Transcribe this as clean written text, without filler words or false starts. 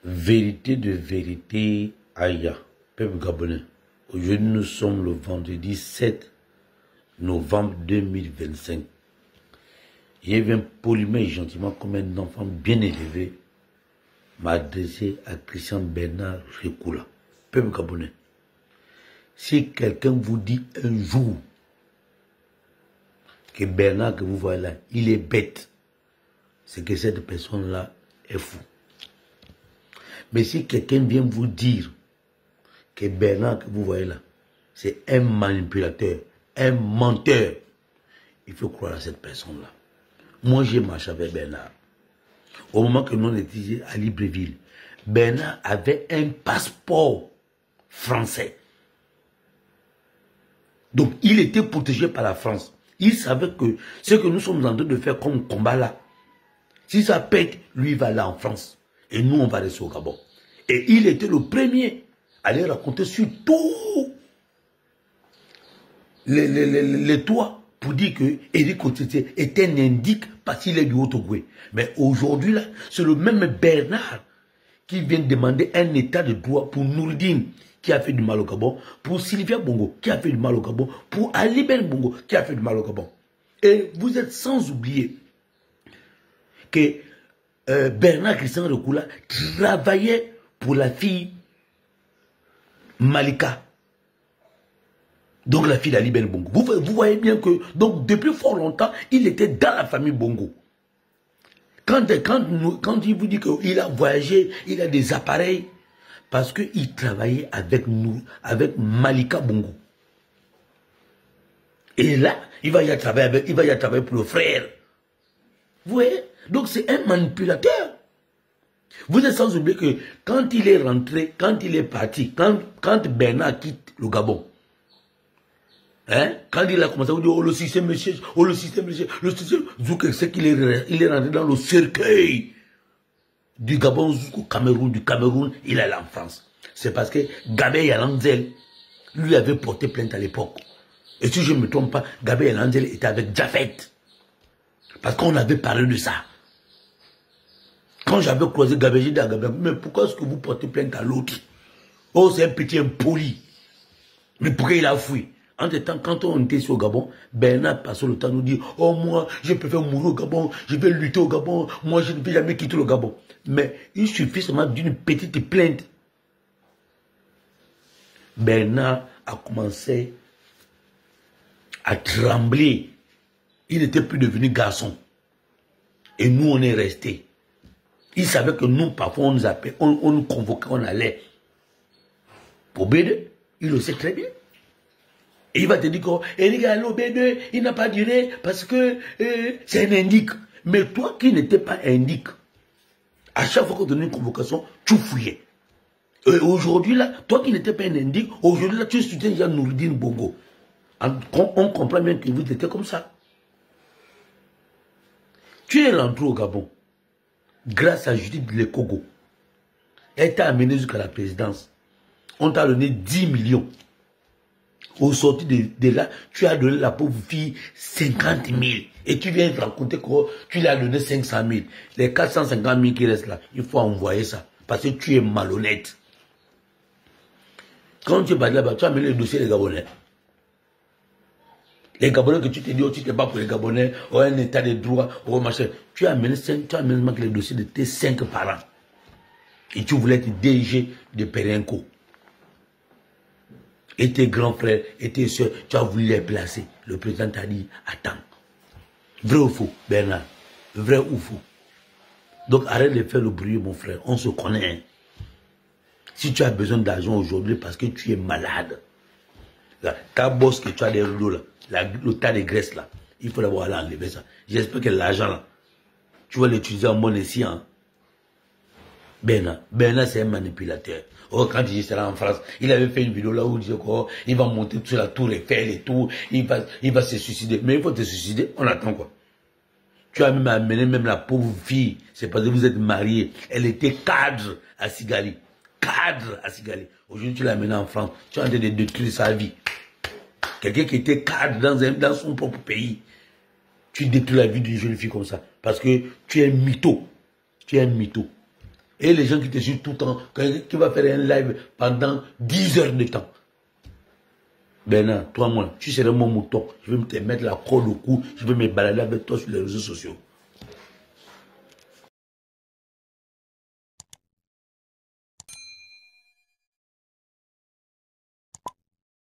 Vérité de vérité, Aya, peuple gabonais. Aujourd'hui, nous sommes le vendredi 7 novembre 2025. Je viens poliment et gentiment, comme un enfant bien élevé, m'adresser à Christian Bernard Rekula. Peuple gabonais. Si quelqu'un vous dit un jour que Bernard que vous voyez là, il est bête, c'est que cette personne-là est fou. Mais si quelqu'un vient vous dire que Bernard que vous voyez là, c'est un manipulateur, un menteur, il faut croire à cette personne-là. Moi, j'ai marché avec Bernard. Au moment que nous étions à Libreville, Bernard avait un passeport français. Donc, il était protégé par la France. Il savait que ce que nous sommes en train de faire comme combat là, si ça pète, lui il va là en France. Et nous, on va rester au Gabon. Et il était le premier à aller raconter sur tous les toits pour dire que Éric Otete est un indique parce qu'il est du Haut-Ogooué. Mais aujourd'hui, là, c'est le même Bernard qui vient demander un état de droit pour Nouridine, qui a fait du mal au Gabon, pour Sylvia Bongo, qui a fait du mal au Gabon, pour Ali Ben Bongo, qui a fait du mal au Gabon. Et vous êtes sans oublier que Bernard Christian Rekula travaillait pour la fille Malika. Donc la fille d'Ali Ben Bongo. Vous voyez bien que, donc depuis fort longtemps, il était dans la famille Bongo. Quand il vous dit qu'il a voyagé, il a des appareils, parce qu'il travaillait avec nous, avec Malika Bongo. Et là, il va y travailler pour le frère. Vous voyez? Donc c'est un manipulateur. Vous êtes sans oublier que quand il est rentré, quand il est parti, quand Bernard quitte le Gabon, hein, quand il a commencé à vous dire, oh le système, monsieur, oh le système, monsieur, le système, c'est qu'il est rentré dans le cercueil du Gabon jusqu'au Cameroun, du Cameroun, il est allé en France. C'est parce que Gabé Yalanzel lui avait porté plainte à l'époque. Et si je ne me trompe pas, Gabé Yalanzel était avec Jafet. Parce qu'on avait parlé de ça. Quand j'avais croisé Gabé, j'ai dit à Gabé, mais pourquoi est-ce que vous portez plainte à l'autre? Oh, c'est un petit impoli. Mais pourquoi il a fui? Entre temps, quand on était sur Gabon, Bernard passait le temps nous dire, oh moi, je préfère mourir au Gabon, je vais lutter au Gabon, moi je ne vais jamais quitter le Gabon. Mais il suffit seulement d'une petite plainte. Bernard a commencé à trembler. Il n'était plus devenu garçon. Et nous, on est restés. Il savait que nous, parfois, on nous appelait, on nous convoquait, on allait. Pour B2, il le sait très bien. Et il va te dire que Eric allait au B2, il n'a pas duré parce que c'est un indique. Mais toi qui n'étais pas indique, à chaque fois qu'on donnait une convocation, tu fouillais. Et aujourd'hui, là, toi qui n'étais pas un indique, aujourd'hui, là, tu soutiens Jean Nouridine Bongo. On comprend bien que vous étiez comme ça. Tu es rentré au Gabon grâce à Judith Lekogo. Elle t'a amené jusqu'à la présidence. On t'a donné 10 millions. Au sorti de là, tu as donné la pauvre fille 50 000. Et tu viens raconter que tu lui as donné 500 000. Les 450 000 qui restent là, il faut envoyer ça. Parce que tu es malhonnête. Quand tu es parti là-bas, tu as amené le dossier des Gabonais. Les Gabonais que tu te dis, oh, tu t'es pas pour les Gabonais, oh, un état de droit, oh, machin. Tu as amené les dossiers de tes 5 parents. Et tu voulais être DG de Perenco. Et tes grands frères et tes soeurs, tu as voulu les placer. Le président t'a dit, attends. Vrai ou faux, Bernard? Vrai ou faux? Donc arrête de faire le bruit, mon frère. On se connaît. Hein. Si tu as besoin d'argent aujourd'hui parce que tu es malade, là, ta bosse que tu as derrière l'eau, là, le tas de graisse là, il faut d'abord aller enlever ça. J'espère que l'argent là, tu vas l'utiliser en bon escient. Hein. Bernard c'est un manipulateur. Oh, quand il sera en France, il avait fait une vidéo là où il disait qu'il va monter sur la tour Eiffel et tout, il va se suicider. Mais il faut te suicider, on attend quoi? Tu as même amené même la pauvre fille, c'est parce que vous êtes mariés. Elle était cadre à Sigali. Cadre à Sigali. Aujourd'hui, tu l'as amené en France. Tu es en train de détruire sa vie. Quelqu'un qui était cadre dans son propre pays. Tu détruis la vie d'une jeune fille comme ça. Parce que tu es un mytho. Tu es un mytho. Et les gens qui te suivent tout le temps, qui va faire un live pendant 10 heures de temps. Bernard, toi, moi, tu serais mon mouton. Je vais te mettre la corde au cou, je vais me balader avec toi sur les réseaux sociaux.